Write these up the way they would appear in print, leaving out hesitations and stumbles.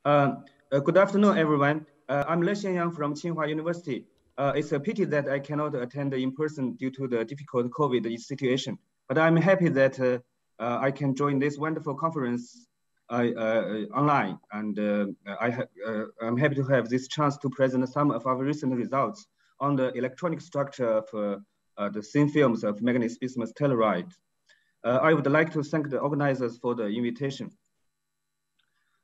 Good afternoon, everyone. I'm Lexian from Tsinghua University. It's a pity that I cannot attend in person due to the difficult COVID situation, but I'm happy that I can join this wonderful conference online. And I'm happy to have this chance to present some of our recent results on the electronic structure of the thin films of manganese bismuth telluride. I would like to thank the organizers for the invitation.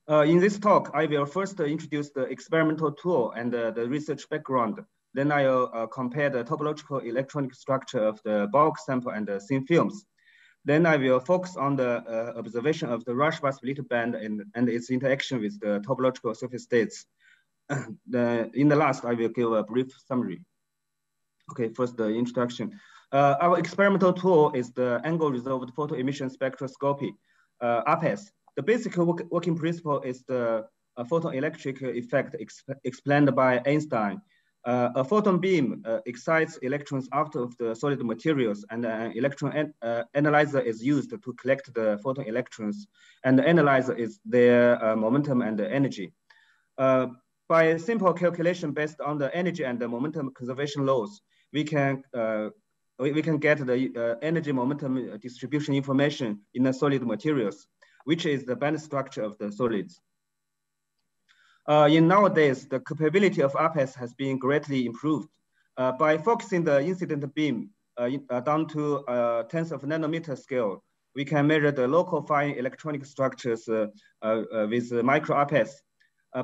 In this talk, I will first introduce the experimental tool and the research background. Then I'll compare the topological electronic structure of the bulk sample and the thin films. Then I will focus on the observation of the Rashba split band and its interaction with the topological surface states. In the last, I will give a brief summary. Okay, first the introduction. Our experimental tool is the angle-resolved photoemission spectroscopy, ARPES. The basic working principle is the photoelectric effect explained by Einstein. A photon beam excites electrons out of the solid materials, and an electron analyzer is used to collect the photon electrons, and the analyzer is their momentum and the energy. By a simple calculation based on the energy and the momentum conservation laws, we can get the energy momentum distribution information in the solid materials, which is the band structure of the solids. In nowadays, the capability of ARPES has been greatly improved. By focusing the incident beam down to tenths of nanometer scale, we can measure the local fine electronic structures with micro ARPES.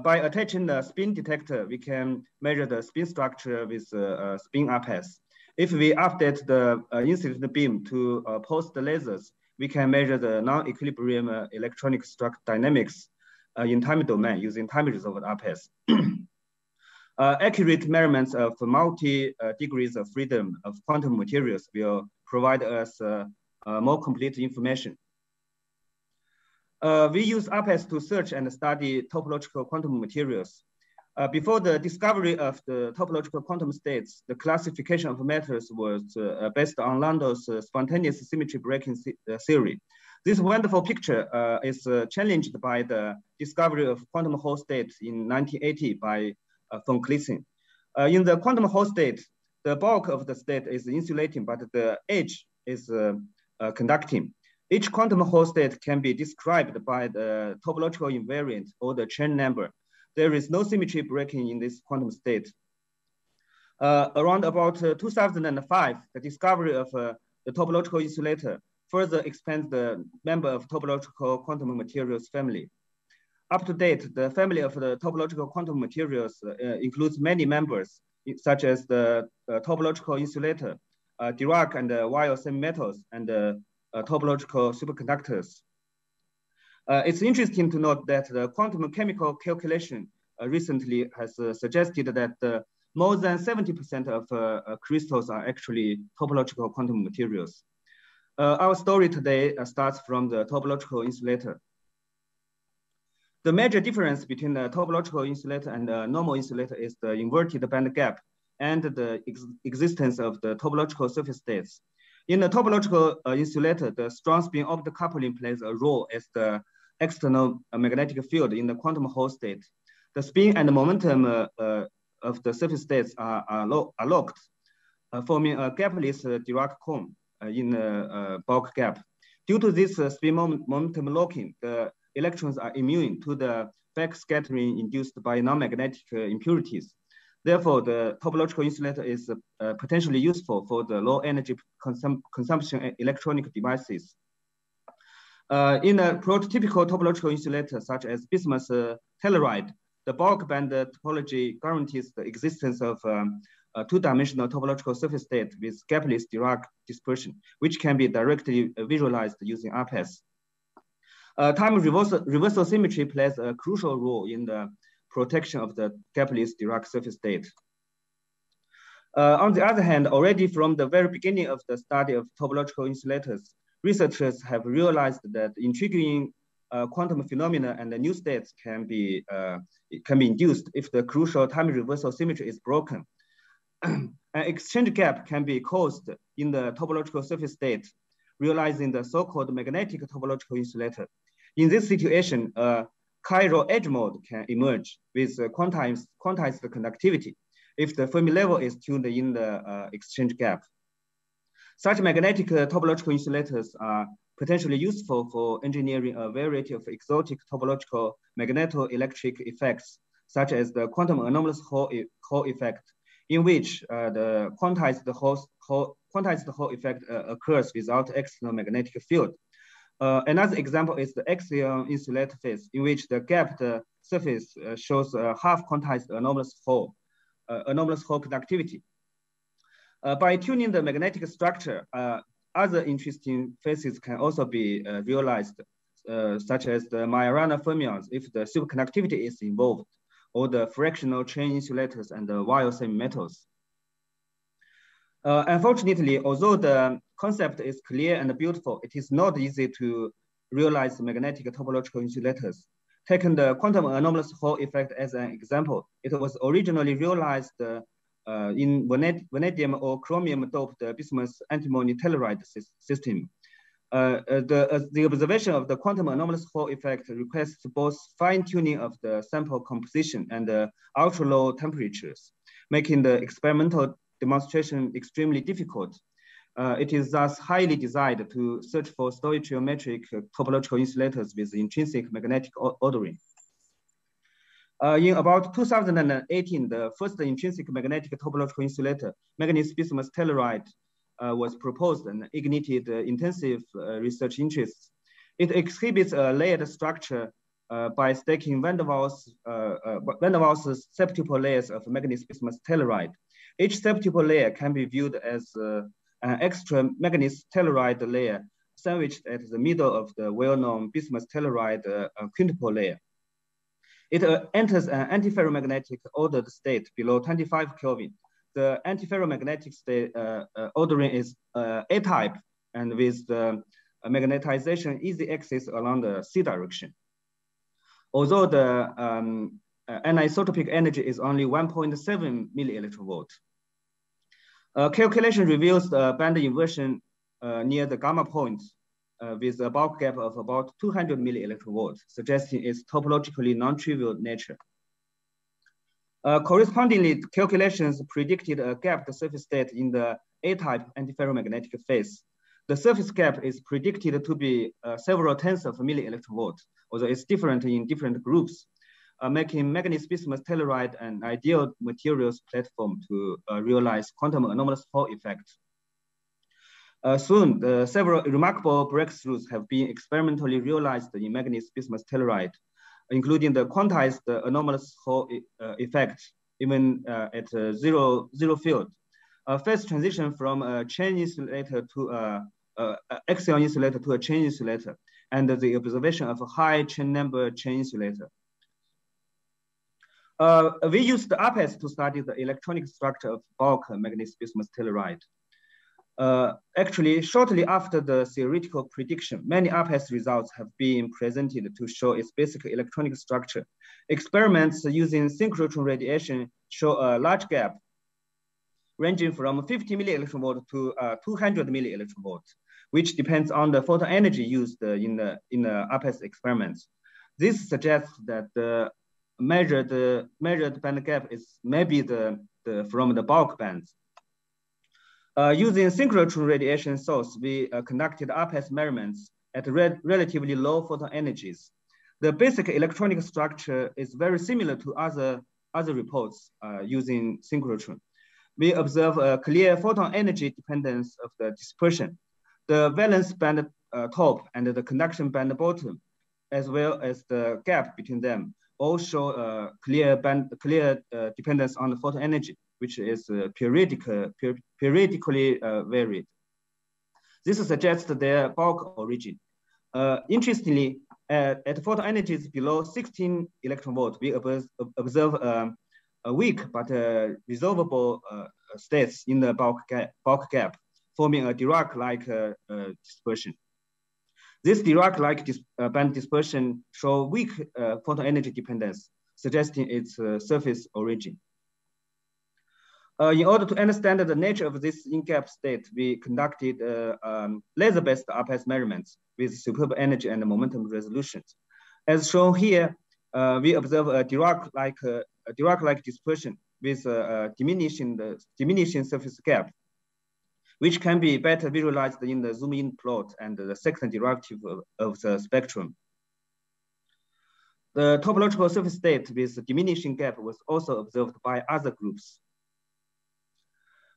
By attaching the spin detector, we can measure the spin structure with spin ARPES. If we update the incident beam to pulsed lasers, we can measure the non-equilibrium electronic structure dynamics in time domain using time-resolved ARPES. Accurate measurements of multi-degrees of freedom of quantum materials will provide us more complete information. We use ARPES to search and study topological quantum materials. Before the discovery of the topological quantum states, the classification of matters was based on Landau's spontaneous symmetry breaking theory. This wonderful picture is challenged by the discovery of quantum Hall states in 1980 by von Klessen. In the quantum Hall state, the bulk of the state is insulating, but the edge is conducting. Each quantum Hall state can be described by the topological invariant or the chain number. There is no symmetry breaking in this quantum state. Around about 2005, the discovery of the topological insulator further expands the member of topological quantum materials family. Up to date, the family of the topological quantum materials includes many members, such as the topological insulator, Dirac and wire semimetals, and topological superconductors. It's interesting to note that the quantum chemical calculation recently has suggested that more than 70% of crystals are actually topological quantum materials. Our story today starts from the topological insulator. The major difference between the topological insulator and the normal insulator is the inverted band gap and the existence of the topological surface states. In the topological insulator, the strong spin orbital coupling plays a role as the external magnetic field in the quantum Hall state. The spin and the momentum of the surface states are locked, forming a gapless Dirac cone in the bulk gap. Due to this spin momentum locking, the electrons are immune to the backscattering induced by non-magnetic impurities. Therefore, the topological insulator is potentially useful for the low energy consumption electronic devices. In a prototypical topological insulator, such as bismuth telluride, the bulk band topology guarantees the existence of a two-dimensional topological surface state with gapless Dirac dispersion, which can be directly visualized using ARPES. Time reversal symmetry plays a crucial role in the protection of the gapless Dirac surface state. On the other hand, already from the very beginning of the study of topological insulators, researchers have realized that intriguing quantum phenomena and the new states can be induced if the crucial time reversal symmetry is broken. An exchange gap can be caused in the topological surface state, realizing the so-called magnetic topological insulator. In this situation, chiral edge mode can emerge with quantized conductivity if the Fermi level is tuned in the exchange gap. Such magnetic topological insulators are potentially useful for engineering a variety of exotic topological magneto-electric effects, such as the quantum anomalous Hall effect, in which the quantized Hall effect occurs without external magnetic field. Another example is the axion insulator phase, in which the gapped surface shows a half quantized anomalous Hall conductivity. By tuning the magnetic structure, other interesting phases can also be realized, such as the Majorana fermions if the superconductivity is involved, or the fractional chain insulators and the wire semi-metals. Unfortunately, although the concept is clear and beautiful, it is not easy to realize magnetic topological insulators. Taking the quantum anomalous Hall effect as an example, it was originally realized in vanadium or chromium doped bismuth antimony telluride system. The observation of the quantum anomalous Hall effect requires both fine-tuning of the sample composition and ultra-low temperatures, making the experimental demonstration extremely difficult. It is thus highly desired to search for stoichiometric topological insulators with intrinsic magnetic ordering. In about 2018, the first intrinsic magnetic topological insulator, manganese bismuth telluride, was proposed and ignited intensive research interests. It exhibits a layered structure by stacking van der Waals septuple layers of manganese bismuth telluride. Each septuple layer can be viewed as an extra manganese telluride layer sandwiched at the middle of the well-known bismuth telluride quintuple layer. It enters an antiferromagnetic ordered state below 25 Kelvin. The antiferromagnetic state ordering is A-type and with the magnetization easy-axis along the C direction. Although the anisotropic energy is only 1.7 millielectron-volt. Calculation reveals the band inversion near the gamma point with a bulk gap of about 200 millielectron-volt, suggesting its topologically non-trivial nature. Correspondingly, calculations predicted a gapped surface state in the A-type antiferromagnetic phase. The surface gap is predicted to be several tens of millielectron-volt, although it's different in different groups, making manganese bismuth telluride an ideal materials platform to realize quantum anomalous Hall effect. Soon, several remarkable breakthroughs have been experimentally realized in manganese bismuth telluride, including the quantized anomalous Hall effect, even at zero field. Phase transition from a chain insulator to axion insulator to a chain insulator, and the observation of a high chain number chain insulator. We used the ARPES to study the electronic structure of bulk manganese bismuth telluride. Actually, shortly after the theoretical prediction, many ARPES results have been presented to show its basic electronic structure. Experiments using synchrotron radiation show a large gap ranging from 50 millielectron-volt to 200 millielectron-volt, which depends on the photon energy used in the ARPES experiments. This suggests that the measured band gap is maybe from the bulk bands. Using synchrotron radiation source, we conducted ARPES measurements at relatively low photon energies. The basic electronic structure is very similar to other reports using synchrotron. We observe a clear photon energy dependence of the dispersion. The valence band top and the conduction band bottom, as well as the gap between them, all show a clear dependence on the photon energy, which is periodically varied. This suggests their bulk origin. Interestingly, at photon energies below 16 electron-volt, we observe a weak but resolvable states in the bulk gap, forming a Dirac-like dispersion. This Dirac-like band dispersion shows weak photon energy dependence, suggesting its surface origin. In order to understand the nature of this in-gap state, we conducted laser-based ARPES measurements with superb energy and momentum resolutions. As shown here, we observe a Dirac-like dispersion with diminishing surface gap, which can be better visualized in the zoom-in plot and the second derivative of the spectrum. The topological surface state with diminishing gap was also observed by other groups.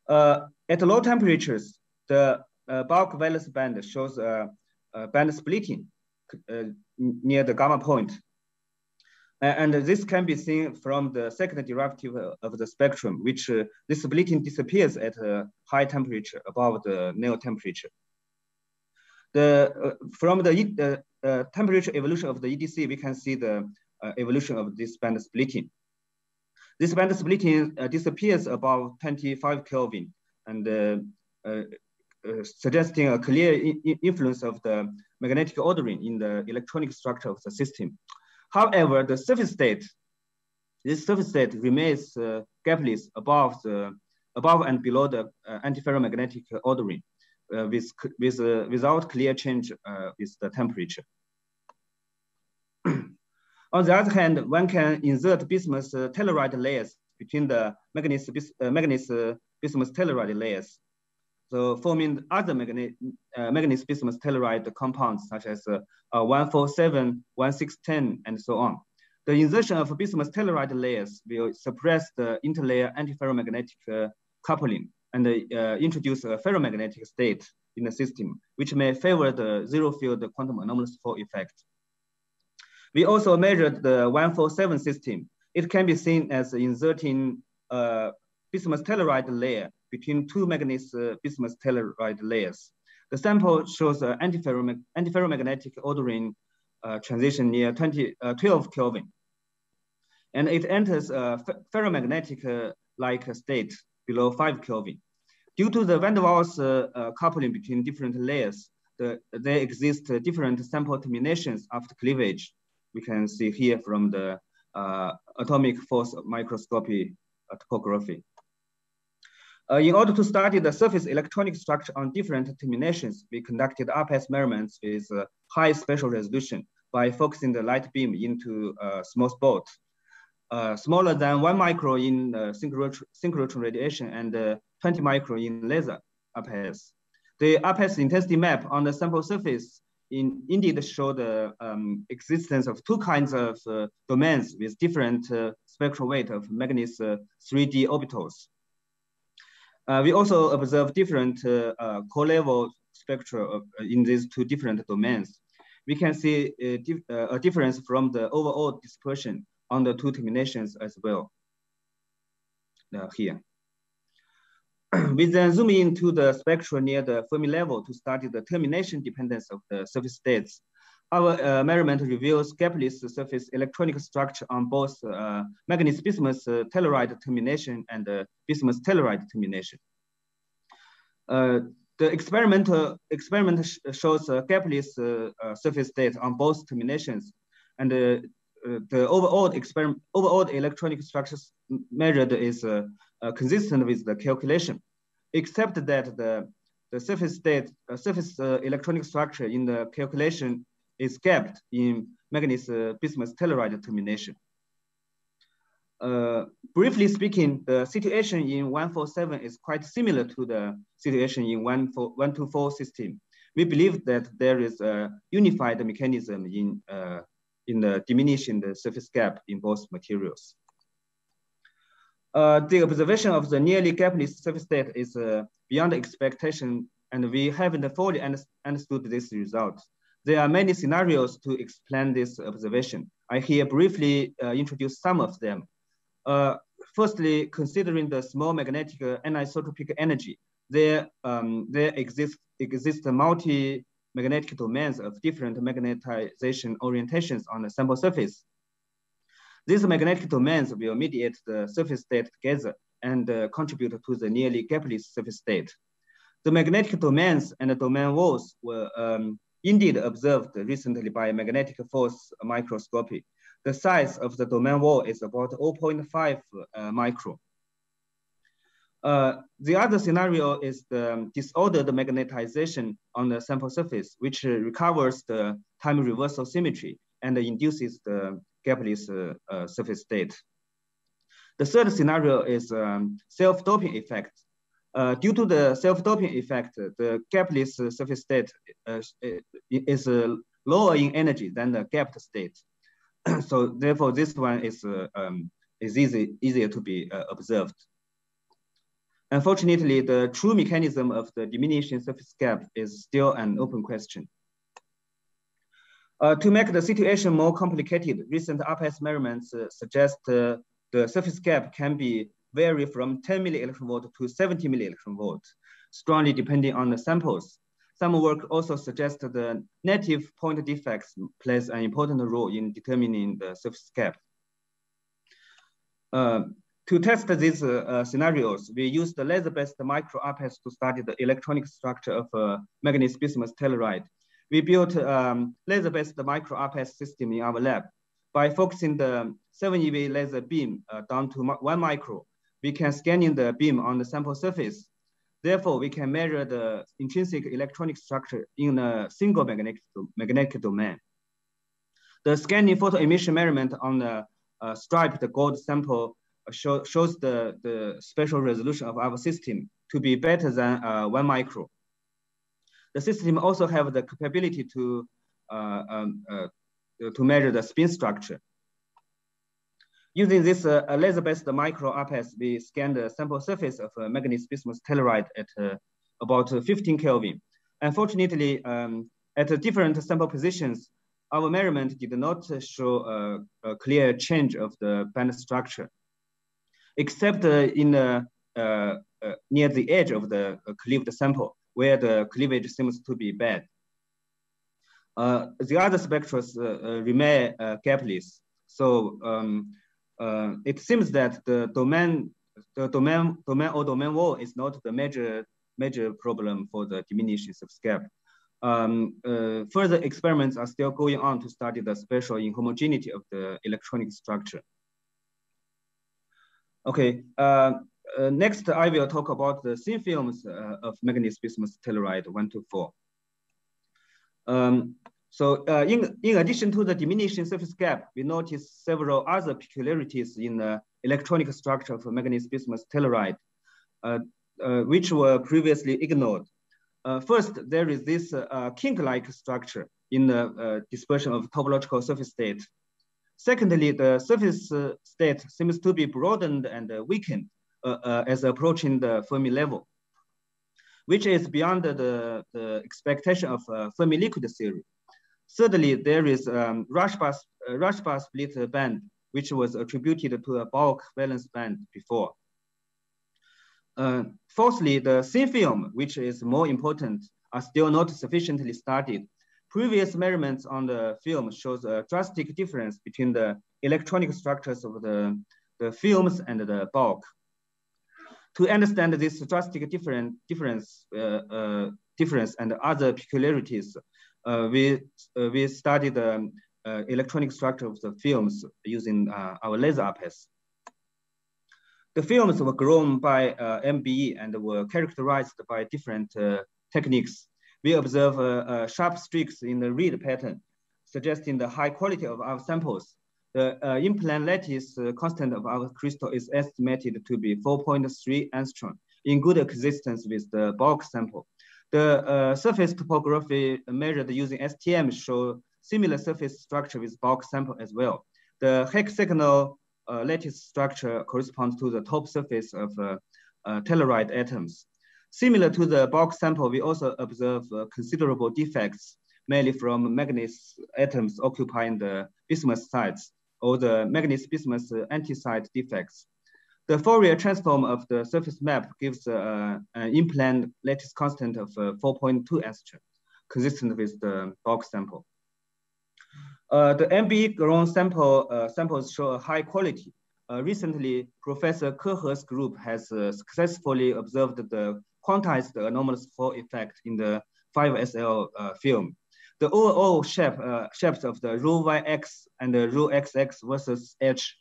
At low temperatures, the bulk valence band shows band splitting near the gamma point. And this can be seen from the second derivative of the spectrum, which this splitting disappears at a high temperature above the nil temperature. From the temperature evolution of the EDC, we can see the evolution of this band splitting. This band splitting disappears above 25 Kelvin and suggesting a clear influence of the magnetic ordering in the electronic structure of the system. However, the surface state, this surface state remains gapless above and below the antiferromagnetic ordering, without clear change with the temperature. On the other hand, one can insert bismuth telluride layers between the manganese bismuth telluride layers, so forming other manganese bismuth telluride compounds such as 147, 1610, and so on. The insertion of bismuth telluride layers will suppress the interlayer antiferromagnetic coupling and introduce a ferromagnetic state in the system, which may favor the zero field quantum anomalous Four effect. We also measured the 147 system. It can be seen as inserting bismuth telluride layer between two manganese bismuth telluride layers. The sample shows an antiferromagnetic ordering transition near 12 Kelvin. And it enters a ferromagnetic-like state below 5 Kelvin. Due to the van der Waals coupling between different layers, there exist different sample terminations after cleavage. We can see here from the atomic force microscopy topography. In order to study the surface electronic structure on different terminations, we conducted ARPES measurements with high spatial resolution by focusing the light beam into a small spot, smaller than 1 micro in synchrotron radiation and 20 micro in laser ARPES. The ARPES intensity map on the sample surface indeed show the existence of two kinds of domains with different spectral weight of manganese 3D orbitals. We also observe different core level spectra in these two different domains. We can see a difference from the overall dispersion on the two terminations as well here. We then zoom into the spectra near the Fermi level to study the termination dependence of the surface states. Our measurement reveals gapless surface electronic structure on both manganese bismuth telluride termination and bismuth telluride termination. The experiment shows a gapless surface state on both terminations, and the overall electronic structures measured is consistent with the calculation, except that the surface electronic structure in the calculation is gapped in manganese bismuth telluride termination. Briefly speaking, the situation in 147 is quite similar to the situation in 124 system. We believe that there is a unified mechanism in the diminishing the surface gap in both materials. The observation of the nearly gapless surface state is beyond expectation, and we haven't fully understood this result. There are many scenarios to explain this observation. I here briefly introduce some of them. Firstly, considering the small magnetic anisotropic energy, there exist multi-magnetic domains of different magnetization orientations on the sample surface. These magnetic domains will mediate the surface state together and contribute to the nearly gapless surface state. The magnetic domains and the domain walls were indeed observed recently by magnetic force microscopy. The size of the domain wall is about 0.5 micro. The other scenario is the disordered magnetization on the sample surface, which recovers the time reversal symmetry and induces the gapless surface state. The third scenario is self-doping effect. Due to the self-doping effect, the gapless surface state is lower in energy than the gapped state. So therefore, this one is easier to be observed. Unfortunately, the true mechanism of the diminishing surface gap is still an open question. To make the situation more complicated, recent ARPES measurements suggest the surface gap can vary from 10 millielectron-volt to 70 millielectron-volt, strongly depending on the samples. Some work also suggests the native point defects plays an important role in determining the surface gap. To test these scenarios, we used the laser-based micro ARPES to study the electronic structure of manganese bismuth telluride. We built laser-based micro ARPES system in our lab. By focusing the 7 EV laser beam down to 1 micro, we can scan in the beam on the sample surface. Therefore, we can measure the intrinsic electronic structure in a single magnetic domain. The scanning photoemission measurement on the striped gold sample shows the spatial resolution of our system to be better than 1 micro. The system also have the capability to measure the spin structure. Using this laser-based micro ARPES, we scan the sample surface of manganese bismuth telluride at about 15 Kelvin. Unfortunately, at different sample positions, our measurement did not show a clear change of the band structure, except in near the edge of the cleaved sample, where the cleavage seems to be bad. The other spectra remain gapless. So it seems that the domain wall is not the major problem for the diminishing surface gap. Further experiments are still going on to study the spatial inhomogeneity of the electronic structure. Okay, next I will talk about the thin films of manganese bismuth telluride 1 to 4. In addition to the diminishing surface gap, we noticed several other peculiarities in the electronic structure of manganese bismuth telluride, which were previously ignored. First, there is this kink-like structure in the dispersion of topological surface state. Secondly, the surface state seems to be broadened and weakened as approaching the Fermi level, which is beyond the expectation of Fermi liquid theory. Thirdly, there is Rashba split band, which was attributed to a bulk valence band before. Fourthly, the thin film, which is more important, are still not sufficiently studied. Previous measurements on the film shows a drastic difference between the electronic structures of the films and the bulk. To understand this drastic difference and other peculiarities, we studied the electronic structure of the films using our laser ARPES. The films were grown by MBE and were characterized by different techniques. We observe sharp streaks in the read pattern, suggesting the high quality of our samples. The in-plane lattice constant of our crystal is estimated to be 4.3 angstrom, in good coexistence with the bulk sample. The surface topography measured using STM show similar surface structure with bulk sample as well. The hexagonal lattice structure corresponds to the top surface of telluride atoms. Similar to the bulk sample, we also observe considerable defects, mainly from manganese atoms occupying the bismuth sites, or the manganese bismuth anti-site defects. The Fourier transform of the surface map gives an in-plane lattice constant of 4.2 angstrom, consistent with the bulk sample. The MB grown samples show a high quality. Recently, Professor Kehe's group has successfully observed the quantized anomalous Hall effect in the 5SL film. The overall shapes of the rho YX and the rho XX versus H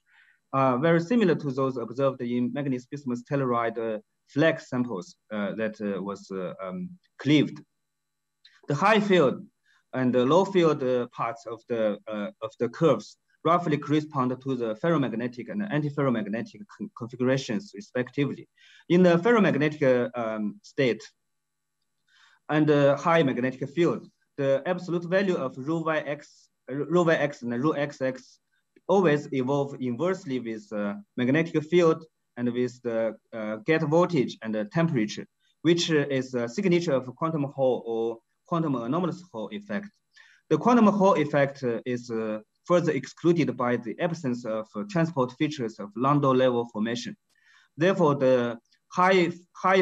are very similar to those observed in manganese bismuth telluride flag samples that was cleaved. The high field and the low field parts of the curves roughly correspond to the ferromagnetic and antiferromagnetic configurations, respectively. In the ferromagnetic state and high magnetic field, the absolute value of rho yx and rho xx always evolve inversely with magnetic field and with the gate voltage and the temperature, which is a signature of quantum Hall or quantum anomalous Hall effect. The quantum Hall effect is further excluded by the absence of transport features of Landau level formation. Therefore, the high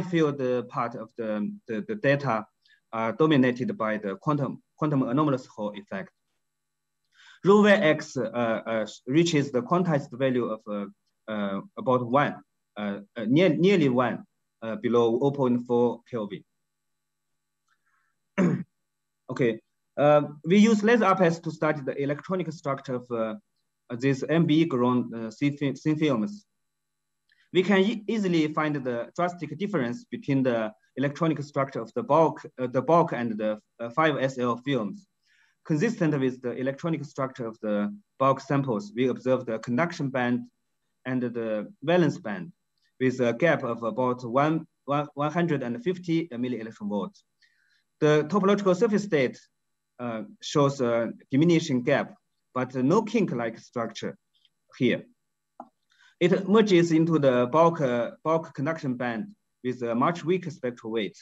field part of the data are dominated by the quantum anomalous Hall effect. Rho X reaches the quantized value of about 1, nearly 1, below 0.4 Kelvin. Okay, we use laser ARPES to study the electronic structure of these MBE grown thin films. We can easily find the drastic difference between the electronic structure of the bulk and the 5SL films. Consistent with the electronic structure of the bulk samples, we observe the conduction band and the valence band with a gap of about 150 millielectron volts. The topological surface state shows a diminishing gap, but no kink-like structure here. It merges into the bulk conduction band with a much weaker spectral weight.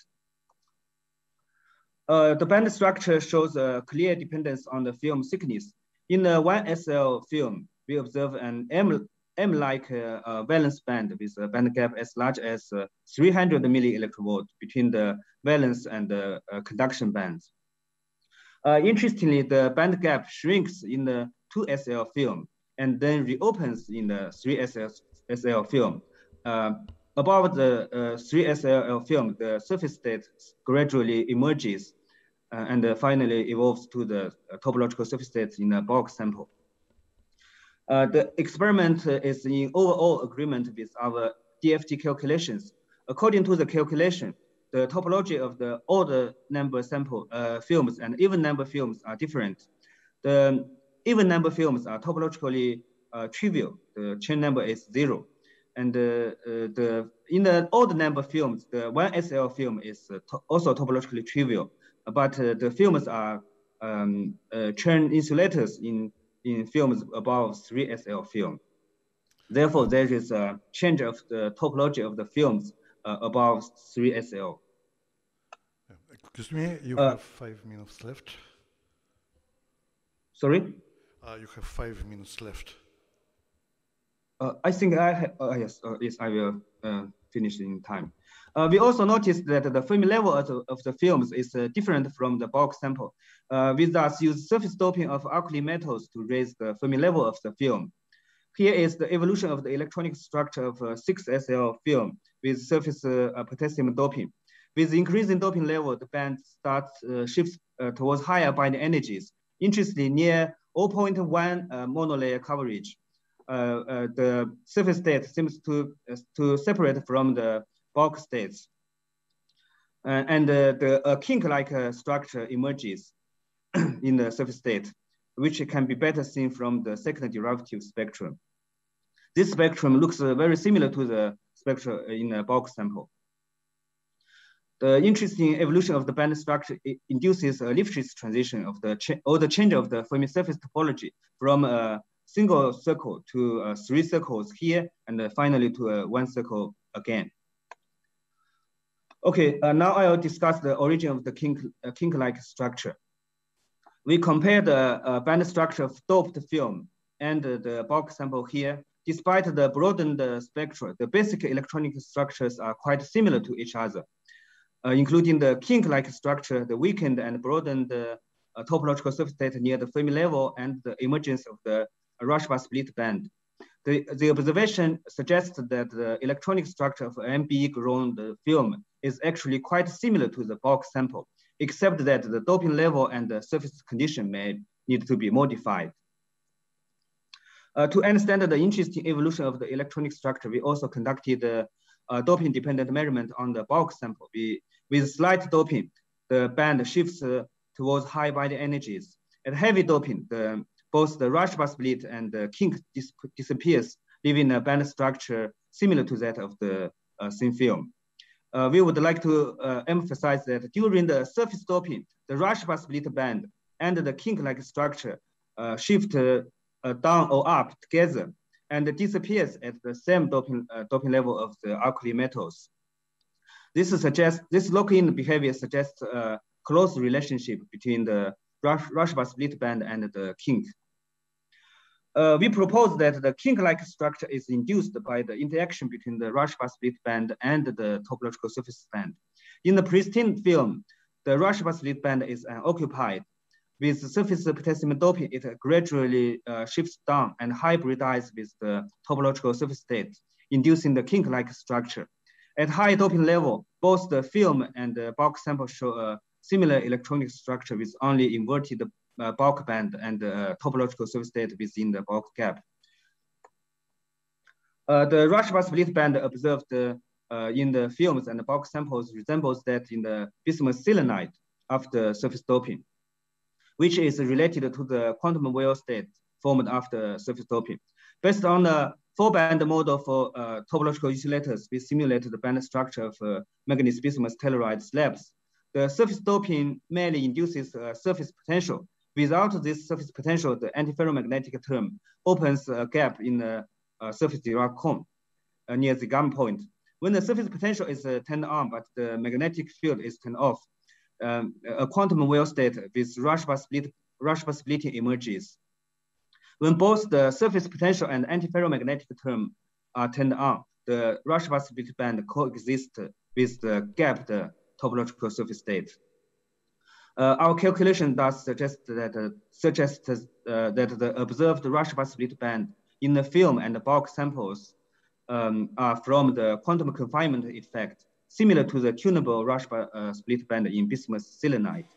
The band structure shows a clear dependence on the film thickness. In the 1SL film, we observe an M-like valence band with a band gap as large as 300 millielectron volts between the valence and the conduction bands. Interestingly, the band gap shrinks in the 2SL film and then reopens in the 3SL film. Above the 3SL film, the surface state gradually emerges and finally evolves to the topological surface states in a bulk sample. The experiment is in overall agreement with our DFT calculations. According to the calculation, the topology of the odd number sample films and even number films are different. The even number films are topologically trivial. The chain number is 0. And in the odd number films, the 1SL film is also topologically trivial, but the films are chain insulators in films above 3SL film. Therefore, there is a change of the topology of the films above 3SL. Excuse me, you have 5 minutes left. Sorry? You have 5 minutes left. I think I have, yes, I will finish in time. We also noticed that the Fermi level of the films is different from the bulk sample. We thus use surface doping of alkali metals to raise the Fermi level of the film. Here is the evolution of the electronic structure of a 6SL film with surface potassium doping. With increasing doping level, the band shifts towards higher binding energies. Interestingly, near 0.1 monolayer coverage, the surface state seems to separate from the bulk states. And the kink-like structure emerges in the surface state, which can be better seen from the second derivative spectrum. This spectrum looks very similar to the spectrum in a bulk sample. The interesting evolution of the band structure induces a Lifshitz transition of the change of the Fermi surface topology from a single circle to 3 circles here, and finally to 1 circle again. Okay, now I'll discuss the origin of the kink-like structure. We compare the band structure of doped film and the bulk sample here. Despite the broadened spectra, the basic electronic structures are quite similar to each other, including the kink-like structure, the weakened and broadened topological surface state near the Fermi level, and the emergence of the Rashba split band. The observation suggests that the electronic structure of MBE grown film is actually quite similar to the bulk sample, except that the doping level and the surface condition may need to be modified. To understand the interesting evolution of the electronic structure, we also conducted a doping-dependent measurement on the bulk sample. With slight doping, the band shifts towards high binding energies. At heavy doping, the both the Rashba split and the kink disappears, leaving a band structure similar to that of the thin film. We would like to emphasize that during the surface doping, the Rashba split band and the kink-like structure shift down or up together and disappears at the same doping level of the alkali metals. This lock-in behavior suggests a close relationship between the Rashba split band and the kink. We propose that the kink-like structure is induced by the interaction between the Rashba split band and the topological surface band. In the pristine film, the Rashba split band is unoccupied. With surface potassium doping, it gradually shifts down and hybridizes with the topological surface state, inducing the kink-like structure. At high doping level, both the film and the bulk sample show a similar electronic structure with only inverted bulk band and topological surface state within the bulk gap. The Rashba split band observed in the films and the bulk samples resembles that in the bismuth selenide after surface doping, which is related to the quantum well state formed after surface doping. Based on the 4-band model for topological insulators, we simulate the band structure of manganese bismuth telluride slabs. The surface doping merely induces surface potential. Without this surface potential, the antiferromagnetic term opens a gap in the surface Dirac cone near the gamma point. When the surface potential is turned on, but the magnetic field is turned off, a quantum well state with Rashba splitting emerges. When both the surface potential and antiferromagnetic term are turned on, the Rashba split band coexists with the gapped topological surface state. Our calculation thus suggests that the observed Rashba split band in the film and the bulk samples are from the quantum confinement effect, similar to the tunable Rashba split band in bismuth selenide.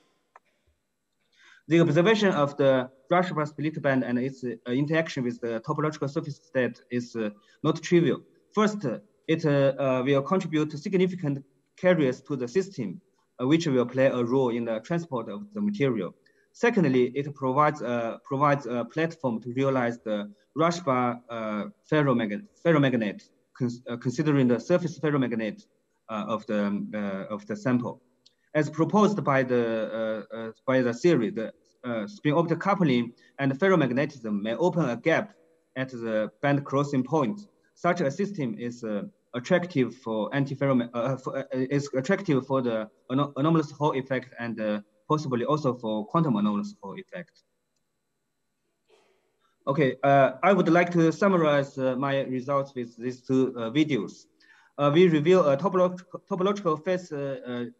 The observation of the Rashba split band and its interaction with the topological surface state is not trivial. First, it will contribute to significant carriers to the system, which will play a role in the transport of the material. Secondly, it provides a platform to realize the Rashba ferromagnet, considering the surface ferromagnet of the sample. As proposed by the theory, the spin-optic coupling and ferromagnetism may open a gap at the band crossing point. Such a system is attractive for the anomalous Hall effect and possibly also for quantum anomalous Hall effect. Okay, I would like to summarize my results with these two videos. We reveal a topological phase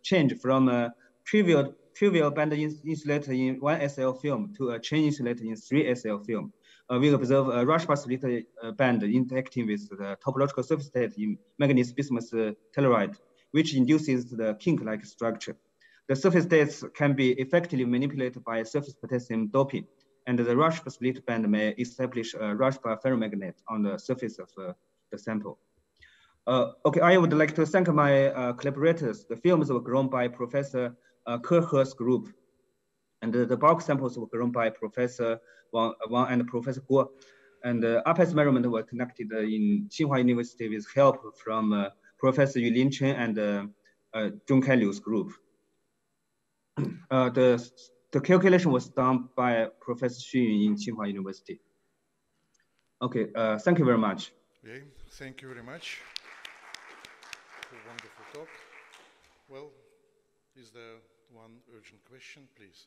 change from a trivial band insulator in 1 SL film to a chain insulator in 3 SL film. We observe a Rashba split band interacting with the topological surface state in manganese bismuth telluride, which induces the kink-like structure. The surface states can be effectively manipulated by surface potassium doping, and the Rashba split band may establish a Rashba ferromagnet on the surface of the sample. Okay, I would like to thank my collaborators. The films were grown by Professor Kerher's group, and the bulk samples were grown by Professor Wang and Professor Guo. And ARPES measurement were conducted in Tsinghua University with help from Professor Yulin Chen and Zhong Kai Liu's group. The calculation was done by Professor Xu Yun in Tsinghua University. Okay, thank you very much. Okay, thank you very much. A wonderful talk. Well, is there one urgent question, please?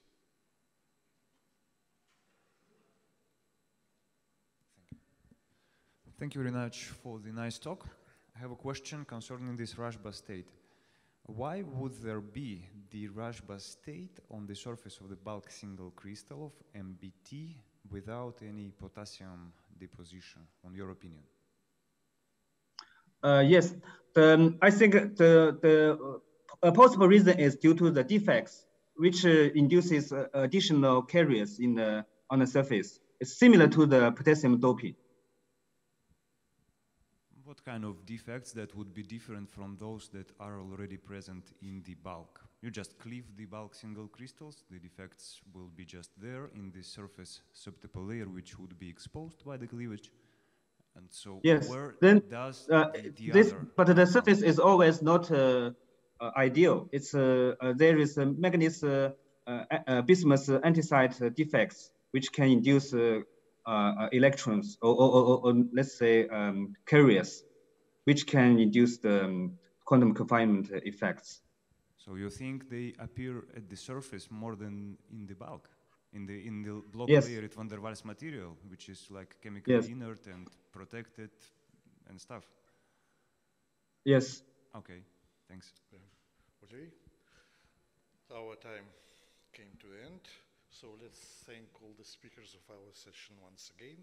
Thank you very much for the nice talk. I have a question concerning this Rashba state. Why would there be the Rashba state on the surface of the bulk single crystal of MBT without any potassium deposition, on your opinion? Yes, I think a possible reason is due to the defects, which induces additional carriers on the surface. It's similar to the potassium doping. what kind of defects that would be different from those that are already present in the bulk? You just cleave the bulk single crystals, the defects will be just there in the surface subtopo layer, which would be exposed by the cleavage. And so yes, where then does this, but the surface is always not ideal. It's there is a manganese bismuth andesite defects which can induce electrons or let's say carriers, which can induce the quantum confinement effects. So you think they appear at the surface more than in the bulk? In the block Yes. layer, van der Waals material, which is like chemically Yes. inert and protected and stuff. Yes. Okay, thanks. Okay, our time came to the end, so let's thank all the speakers of our session once again.